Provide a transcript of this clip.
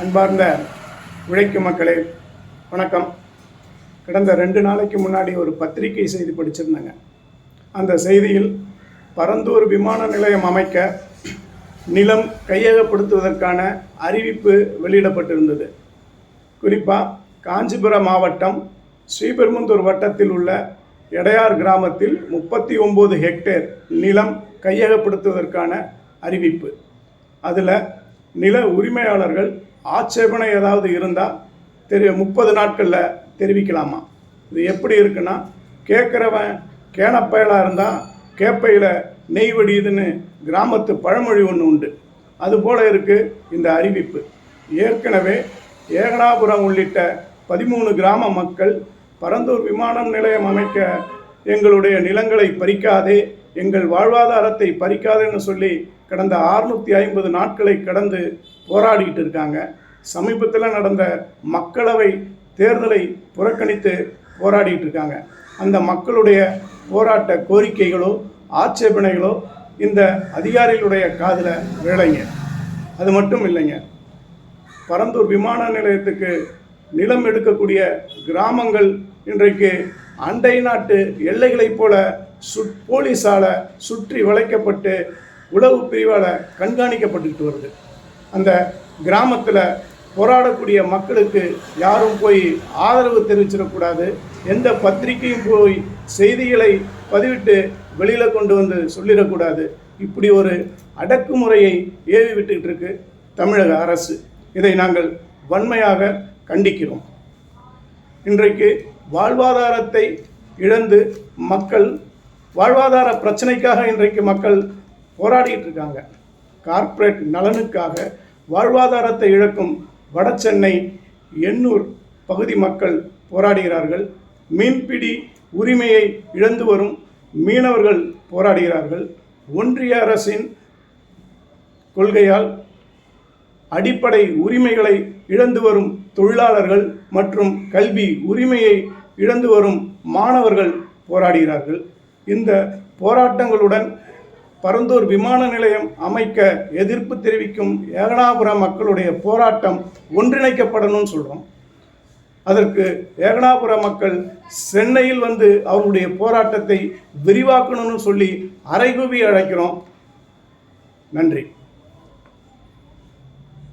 அன்பார்ந்த உழைக்கும் மக்களே வணக்கம். கடந்த 2 நாளைக்கு முன்னாடி ஒரு பத்திரிகை செய்தி படிச்சிருந்தாங்க. அந்த செய்தியில் பரந்தூர் விமான நிலையம் அமைக்க நிலம் கையகப்படுத்துவதற்கான அறிவிப்பு வெளியிடப்பட்டிருந்தது. குறிப்பாக காஞ்சிபுரம் மாவட்டம் ஸ்ரீபெரும்புதூர் வட்டத்தில் உள்ள எடையார் கிராமத்தில் 39 ஹெக்டேர் நிலம் கையகப்படுத்துவதற்கான அறிவிப்பு. அதில் நில உரிமையாளர்கள் ஆட்சேபனை ஏதாவது இருந்தால் 30 நாட்களில் தெரிவிக்கலாமா. இது எப்படி இருக்குன்னா, கேட்குறவன் கேனப்பயலாக இருந்தால் கேப்பையில் நெய் வடியுதுன்னு கிராமத்து பழமொழி ஒன்று உண்டு. அதுபோல் இருக்குது இந்த அறிவிப்பு. ஏற்கனவே ஏகனாபுரம் உள்ளிட்ட 13 கிராம மக்கள் பரந்தூர் விமான நிலையம் அமைக்க எங்களுடைய நிலங்களை பறிக்காதே, எங்கள் வாழ்வாதாரத்தை பறிக்காதேன்னு சொல்லி கடந்த 650 நாட்களை கடந்து போராடிக்கிட்டு இருக்காங்க. சமீபத்தில் நடந்த மக்களவை தேர்தலை புறக்கணித்து போராடிட்டு இருக்காங்க. அந்த மக்களுடைய போராட்ட கோரிக்கைகளோ ஆட்சேபனைகளோ இந்த அதிகாரிகளுடைய காதில் விளைங்க. அது மட்டும் இல்லைங்க, பரந்தூர் விமான நிலையத்துக்கு நிலம் எடுக்கக்கூடிய கிராமங்கள் இன்றைக்கு அண்டை நாட்டு எல்லைகளைப் போல போலீஸால் சுற்றி வளைக்கப்பட்டு உளவு பிரிவால் கண்காணிக்கப்பட்டுக்கிட்டு வருது. அந்த கிராமத்தில் போராடக்கூடிய மக்களுக்கு யாரும் போய் ஆதரவு தெரிவிச்சிடக்கூடாது, எந்த பத்திரிகையும் போய் செய்திகளை பதிவிட்டு வெளியில் கொண்டு வந்து சொல்லிடக்கூடாது. இப்படி ஒரு அடக்குமுறையை ஏவி விட்டுக்கிட்டு இருக்கு தமிழக அரசு. இதை நாங்கள் வன்மையாக கண்டிக்கிறோம். இன்றைக்கு வாழ்வாதாரத்தை இழந்து மக்கள் வாழ்வாதார பிரச்சனைக்காக இன்றைக்கு மக்கள் போராடிட்டு இருக்காங்க. கார்ப்பரேட் நலனுக்காக வாழ்வாதாரத்தை இழக்கும் வடசென்னை எண்ணூர் பகுதி மக்கள் போராடுகிறார்கள். மீன்பிடி உரிமையை இழந்து வரும் மீனவர்கள் போராடுகிறார்கள். ஒன்றிய அரசின் கொள்கையால் அடிப்படை உரிமைகளை இழந்து வரும் தொழிலாளர்கள் மற்றும் கல்வி உரிமையை இழந்து வரும் மாணவர்கள் போராடுகிறார்கள். இந்த போராட்டங்களுடன் பரந்தூர் விமான நிலையம் அமைக்க எதிர்ப்பு தெரிவிக்கும் ஏகனாபுரம் மக்களுடைய போராட்டம் ஒன்றிணைக்கப்படணும்னு சொல்கிறோம். அதற்கு ஏகனாபுரம் மக்கள் சென்னையில் வந்து அவருடைய போராட்டத்தை விரிவாக்கணும்னு சொல்லி அறைகூவி அழைக்கிறோம். நன்றி.